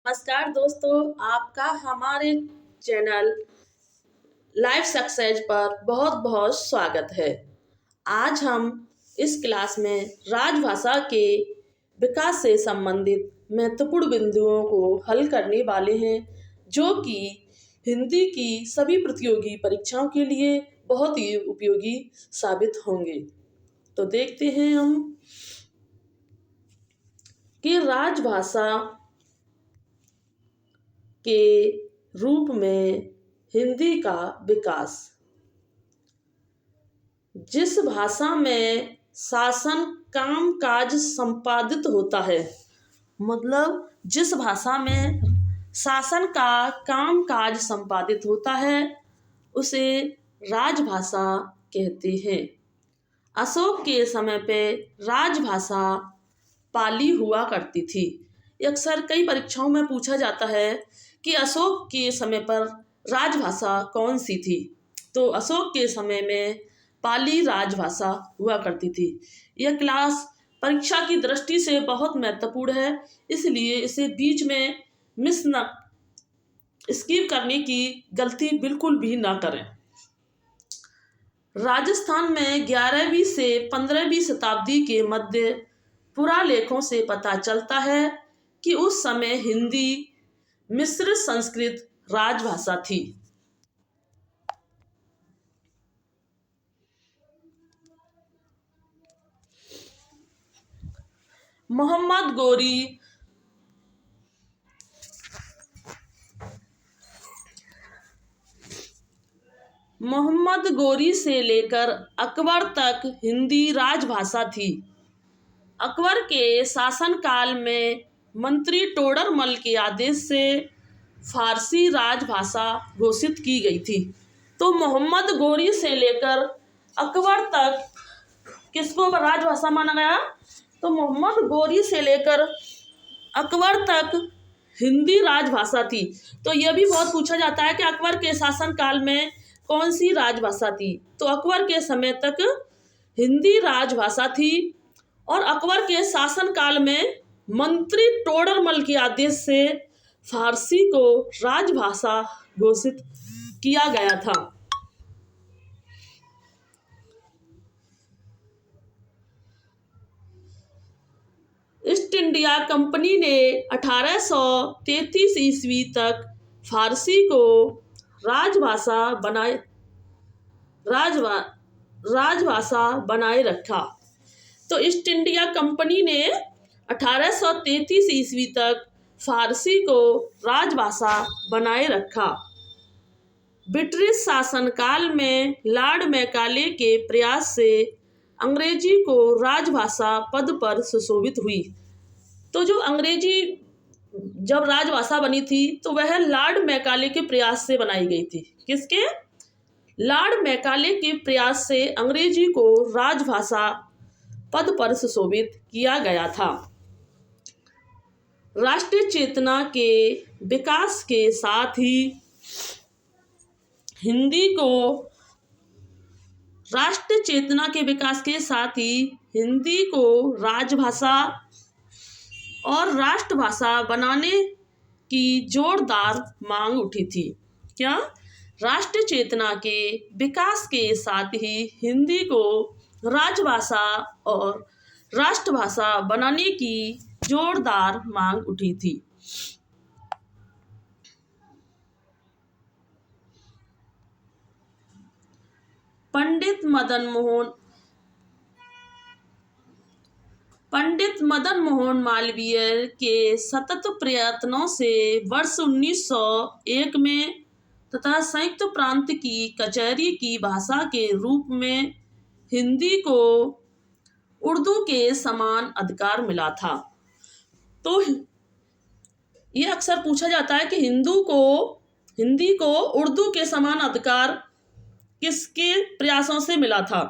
नमस्कार दोस्तों, आपका हमारे चैनल लाइफ सक्सेस पर बहुत बहुत स्वागत है। आज हम इस क्लास में राजभाषा के विकास से संबंधित महत्वपूर्ण बिंदुओं को हल करने वाले हैं, जो कि हिंदी की सभी प्रतियोगी परीक्षाओं के लिए बहुत ही उपयोगी साबित होंगे। तो देखते हैं हम कि राजभाषा के रूप में हिंदी का विकास। जिस भाषा में शासन काम काज संपादित होता है, मतलब जिस भाषा में शासन का काम काज संपादित होता है, उसे राजभाषा कहते हैं। अशोक के समय पे राजभाषा पाली हुआ करती थी। अक्सर कई परीक्षाओं में पूछा जाता है कि अशोक के समय पर राजभाषा कौन सी थी। तो अशोक के समय में पाली राजभाषा हुआ करती थी। यह क्लास परीक्षा की दृष्टि से बहुत महत्वपूर्ण है, इसलिए इसे बीच में मिस न स्किप करने की गलती बिल्कुल भी ना करें। राजस्थान में 11वीं से 15वीं शताब्दी के मध्य पुरालेखों से पता चलता है कि उस समय हिंदी मिश्रित संस्कृत राजभाषा थी। मोहम्मद गोरी से लेकर अकबर तक हिंदी राजभाषा थी। अकबर के शासनकाल में मंत्री टोडरमल के आदेश से फारसी राजभाषा घोषित की गई थी। तो मोहम्मद गोरी से लेकर अकबर तक किसको राजभाषा माना गया? तो मोहम्मद गोरी से लेकर अकबर तक हिंदी राजभाषा थी। तो यह भी बहुत पूछा जाता है कि अकबर के शासनकाल में कौन सी राजभाषा थी। तो अकबर के समय तक हिंदी राजभाषा थी और अकबर के शासनकाल में मंत्री टोडरमल के आदेश से फारसी को राजभाषा घोषित किया गया था। ईस्ट इंडिया कंपनी ने 1833 ईस्वी तक फारसी को राजभाषा बनाए रखा। तो ईस्ट इंडिया कंपनी ने 1833 ईस्वी तक फारसी को राजभाषा बनाए रखा। ब्रिटिश शासनकाल में लॉर्ड मैकाले के प्रयास से अंग्रेजी को राजभाषा पद पर सुशोभित हुई। तो जो अंग्रेजी जब राजभाषा बनी थी तो वह लॉर्ड मैकाले के प्रयास से बनाई गई थी। किसके? लॉर्ड मैकाले के प्रयास से अंग्रेजी को राजभाषा पद पर सुशोभित किया गया था। राष्ट्रीय चेतना के विकास के साथ ही हिंदी को राजभाषा और राष्ट्रभाषा बनाने की जोरदार मांग उठी थी। क्या? राष्ट्रीय चेतना के विकास के साथ ही हिंदी को राजभाषा और राष्ट्रभाषा बनाने की जोरदार मांग उठी थी। पंडित मदन मोहन मालवीय के सतत प्रयत्नों से वर्ष 1901 में तथा संयुक्त प्रांत की कचहरी की भाषा के रूप में हिंदी को उर्दू के समान अधिकार मिला था। तो यह अक्सर पूछा जाता है कि हिंदी को उर्दू के समान अधिकार किसके प्रयासों से मिला था?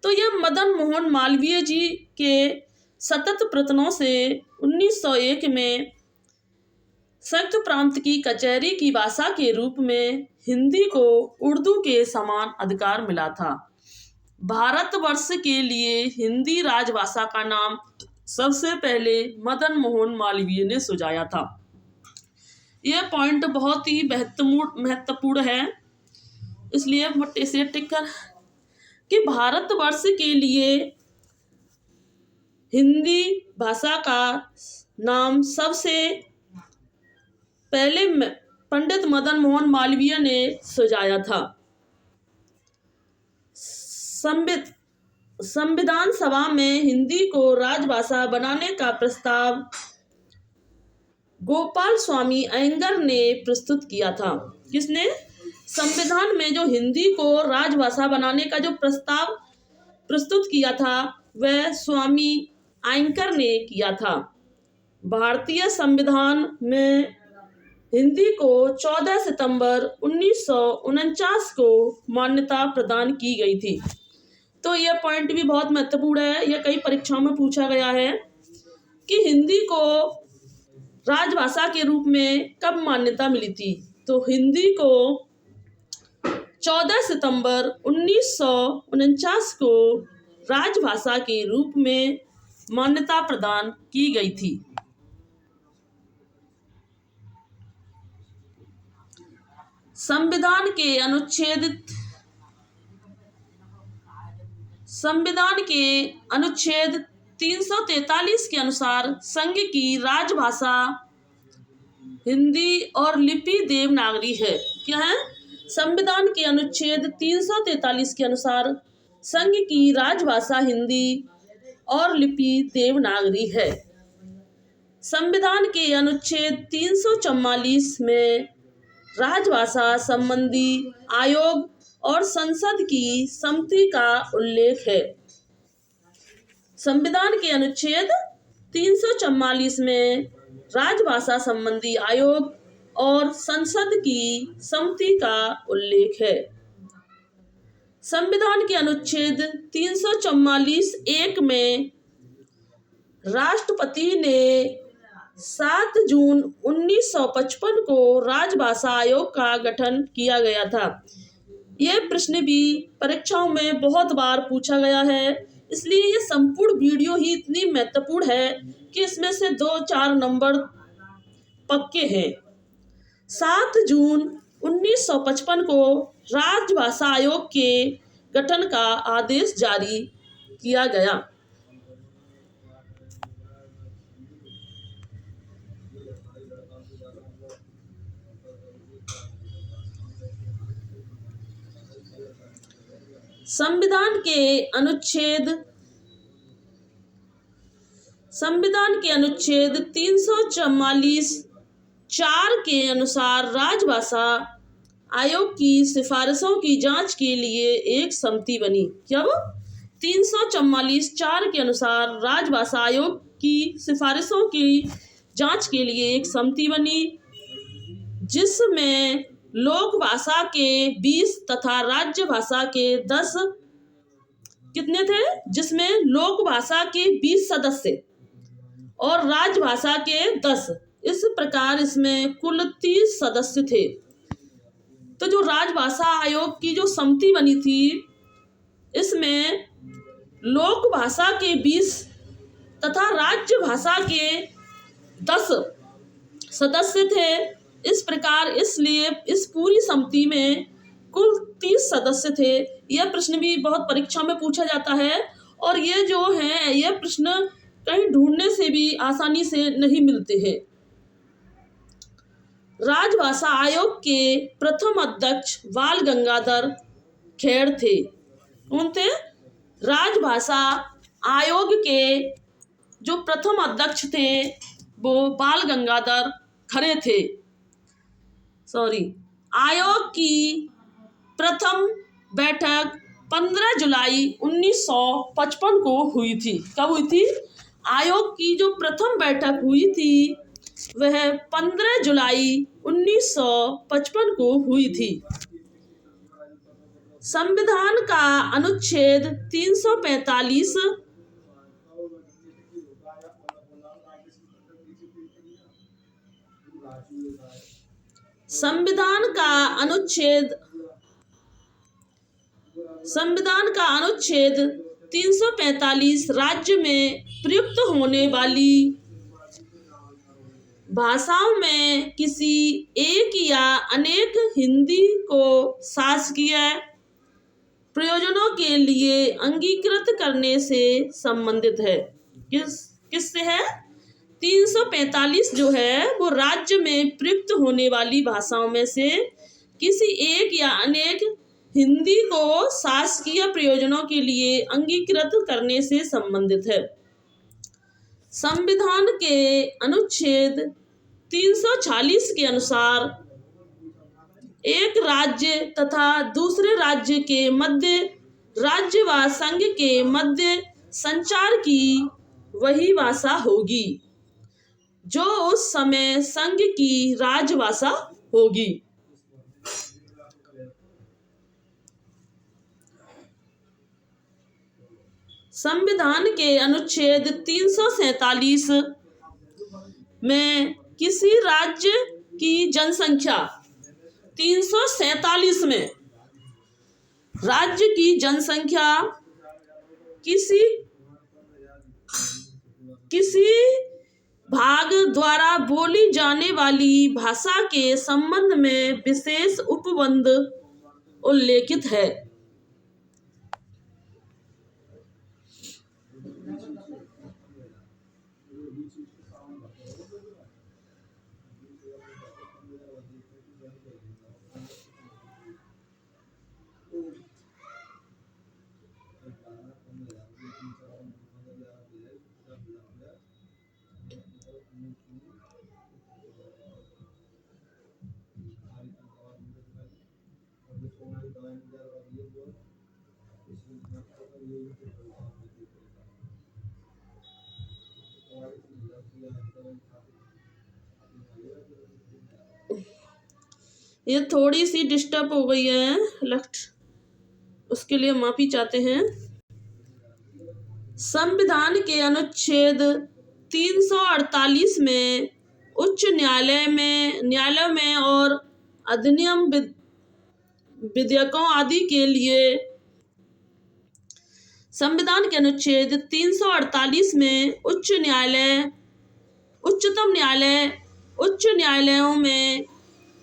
तो यह मदन मोहन मालवीय जी के सतत प्रयत्नों से 1901 में संयुक्त प्रांत की कचहरी की भाषा के रूप में हिंदी को उर्दू के समान अधिकार मिला था। भारतवर्ष के लिए हिंदी राजभाषा का नाम सबसे पहले मदन मोहन मालवीय ने सुझाया था। यह पॉइंट बहुत ही महत्वपूर्ण है, इसलिए इसे टिक कर कि भारतवर्ष के लिए हिंदी भाषा का नाम सबसे पहले पंडित मदन मोहन मालवीय ने सुझाया था। संविधान सभा में हिंदी को राजभाषा बनाने का प्रस्ताव गोपाल स्वामी अयंगर ने प्रस्तुत किया था। किसने? संविधान में जो हिंदी को राजभाषा बनाने का जो प्रस्ताव प्रस्तुत किया था वह स्वामी अयंगर ने किया था। भारतीय संविधान में हिंदी को 14 सितंबर 1949 को मान्यता प्रदान की गई थी। तो यह पॉइंट भी बहुत महत्वपूर्ण है, यह कई परीक्षाओं में पूछा गया है कि हिंदी को राजभाषा के रूप में कब मान्यता मिली थी। तो हिंदी को 14 सितंबर 1949 को राजभाषा के रूप में मान्यता प्रदान की गई थी। संविधान के अनुच्छेद 343 के अनुसार संघ की राजभाषा हिंदी और लिपि देवनागरी है। क्या है? संविधान के अनुच्छेद 343 के अनुसार संघ की राजभाषा हिंदी और लिपि देवनागरी है। संविधान के अनुच्छेद 344 में राजभाषा संबंधी आयोग और संसद की सम्मति का उल्लेख है। संविधान के अनुच्छेद 344 में राजभाषा संबंधी आयोग और संसद की सम्मति का उल्लेख है। संविधान के अनुच्छेद 344(1) में राष्ट्रपति ने 7 जून 1955 को राजभाषा आयोग का गठन किया गया था। यह प्रश्न भी परीक्षाओं में बहुत बार पूछा गया है, इसलिए ये संपूर्ण वीडियो ही इतनी महत्वपूर्ण है कि इसमें से 2-4 नंबर पक्के हैं। 7 जून 1955 को राजभाषा आयोग के गठन का आदेश जारी किया गया। संविधान के अनुच्छेद 344(4) के अनुसार राजभाषा आयोग की सिफारिशों की जांच के लिए एक समिति बनी। क्या वो? 344(4) के अनुसार राजभाषा आयोग की सिफारिशों की जांच के लिए एक समिति बनी, जिसमें लोक भाषा के 20 तथा राज्य भाषा के 10 कितने थे? जिसमें लोक भाषा के 20 सदस्य और राजभाषा के 10, इस प्रकार इसमें कुल 30 सदस्य थे। तो जो राजभाषा आयोग की जो समिति बनी थी, इसमें लोक भाषा के 20 तथा राज्य भाषा के 10 सदस्य थे। इस प्रकार इसलिए इस पूरी समिति में कुल 30 सदस्य थे। यह प्रश्न भी बहुत परीक्षा में पूछा जाता है और ये जो है यह प्रश्न कहीं ढूंढने से भी आसानी से नहीं मिलते हैं। राजभाषा आयोग के प्रथम अध्यक्ष बाल गंगाधर खेड़ थे। कौन थे? राजभाषा आयोग के जो प्रथम अध्यक्ष थे वो बाल गंगाधर खड़े थे। आयोग की प्रथम बैठक 15 जुलाई 1955 को हुई थी। कब हुई थी? आयोग की जो प्रथम बैठक हुई थी वह 15 जुलाई 1955 को हुई थी। संविधान का अनुच्छेद 345 संविधान का अनुच्छेद 345 राज्य में प्रयुक्त होने वाली भाषाओं में किसी एक या अनेक हिंदी को शासकीय प्रयोजनों के लिए अंगीकृत करने से संबंधित है। किससे है? 345 जो है वो राज्य में प्रयुक्त होने वाली भाषाओं में से किसी एक या अनेक हिंदी को शासकीय प्रयोजनों के लिए अंगीकृत करने से संबंधित है। संविधान के अनुच्छेद 346 के अनुसार एक राज्य तथा दूसरे राज्य के मध्य राज्य व संघ के मध्य संचार की वही भाषा होगी जो उस समय संघ की राजभाषा होगी। संविधान के अनुच्छेद 347 में किसी राज्य की जनसंख्या 347 में राज्य की जनसंख्या किसी भाग द्वारा बोली जाने वाली भाषा के संबंध में विशेष उपबंध उल्लेखित है। ये थोड़ी सी डिस्टर्ब हो गई है उसके लिए माफी चाहते हैं। संविधान के अनुच्छेद 348 में उच्च न्यायालय में और अधिनियम विधेयकों आदि के लिए संविधान के अनुच्छेद 348 में उच्चतम न्यायालय उच्च न्यायालयों में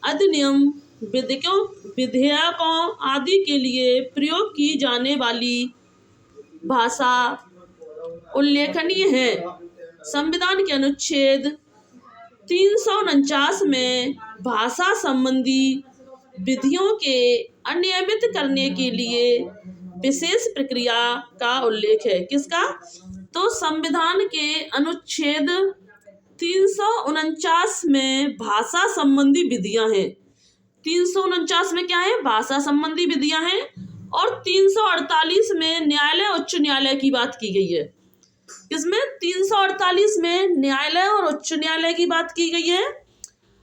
अधिनियम विधेयकों आदि के लिए प्रयोग की जाने वाली भाषा उल्लेखनीय है। संविधान के अनुच्छेद 349 में भाषा संबंधी विधियों के अनियमित करने के लिए विशेष प्रक्रिया का उल्लेख है। किसका? तो संविधान के अनुच्छेद 349 में भाषा संबंधी विधियां हैं। 349 में क्या है? भाषा संबंधी विधियां हैं। और 348 में उच्च न्यायालय की बात की गई है। किसमें? 348 में न्यायालय और उच्च न्यायालय की बात की गई है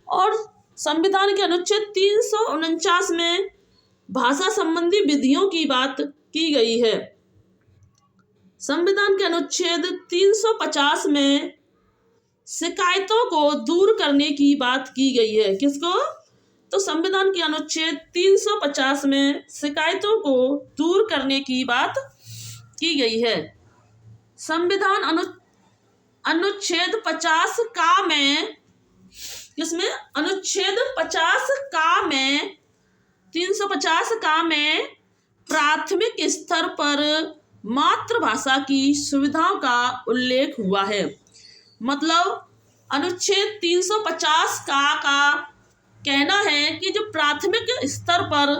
और संविधान के अनुच्छेद 349 में भाषा संबंधी विधियों की बात की गई है। संविधान के अनुच्छेद 350 में शिकायतों को दूर करने की बात की गई है। किसको? तो संविधान के अनुच्छेद 350 में शिकायतों को दूर करने की बात की गई है। संविधान अनुच्छेद 50 का में किसमें? अनुच्छेद 50 का में 350 का में प्राथमिक स्तर पर मातृभाषा की सुविधाओं का उल्लेख हुआ है। मतलब अनुच्छेद 350 का कहना है कि जो प्राथमिक स्तर पर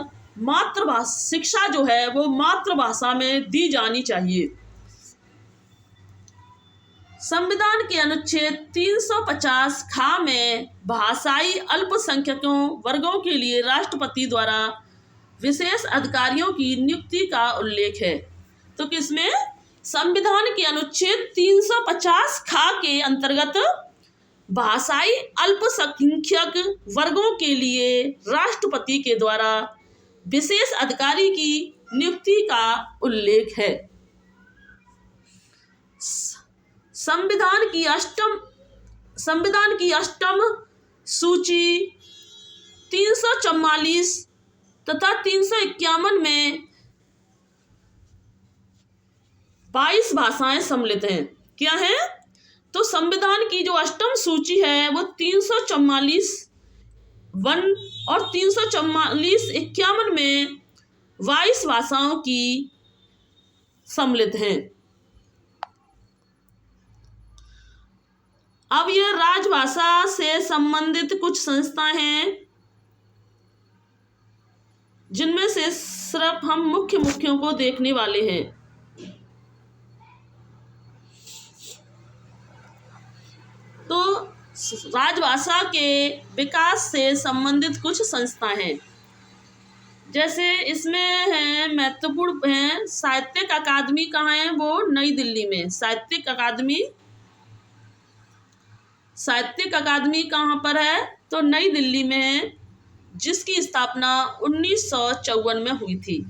मातृभाषा शिक्षा जो है वो मातृभाषा में दी जानी चाहिए। संविधान के अनुच्छेद 350 खा में भाषाई अल्पसंख्यकों वर्गों के लिए राष्ट्रपति द्वारा विशेष अधिकारियों की नियुक्ति का उल्लेख है। तो किसमें? संविधान के अनुच्छेद 350 खा के अंतर्गत भाषाई अल्पसंख्यक वर्गों के लिए राष्ट्रपति के द्वारा विशेष अधिकारी की नियुक्ति का उल्लेख है। संविधान की अष्टम सूची 344 तथा 351 में 22 भाषाएं सम्मिलित हैं। क्या है? तो संविधान की जो अष्टम सूची है वो 344 वन और 344 51 में 22 भाषाओं की सम्मिलित हैं। अब यह राजभाषा से संबंधित कुछ संस्थाएं हैं जिनमें से सिर्फ हम मुख्यों को देखने वाले हैं। तो राजभाषा के विकास से संबंधित कुछ संस्थाएं हैं, जैसे इसमें है महत्वपूर्ण है साहित्यिक अकादमी। कहाँ है वो? नई दिल्ली में। साहित्यिक अकादमी कहाँ पर है? तो नई दिल्ली में है, जिसकी स्थापना 1954 में हुई थी।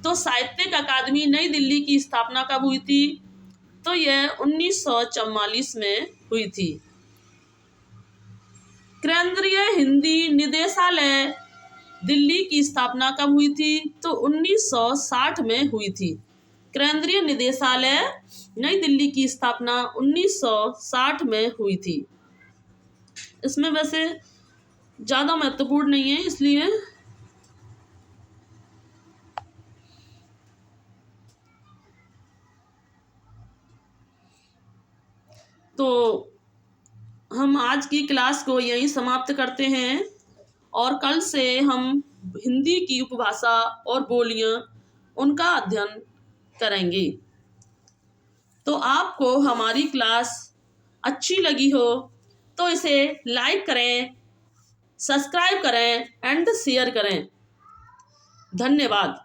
तो साहित्यिक अकादमी नई दिल्ली की स्थापना कब हुई थी? तो यह 1944 में हुई थी। केंद्रीय हिंदी निदेशालय दिल्ली की स्थापना कब हुई थी? तो 1960 में हुई थी। केंद्रीय निदेशालय नई दिल्ली की स्थापना 1960 में हुई थी। इसमें वैसे ज़्यादा महत्वपूर्ण नहीं है, इसलिए तो हम आज की क्लास को यहीं समाप्त करते हैं और कल से हम हिंदी की उपभाषा और बोलियां उनका अध्ययन करेंगे। तो आपको हमारी क्लास अच्छी लगी हो तो इसे लाइक करें, सब्सक्राइब करें एंड शेयर करें। धन्यवाद।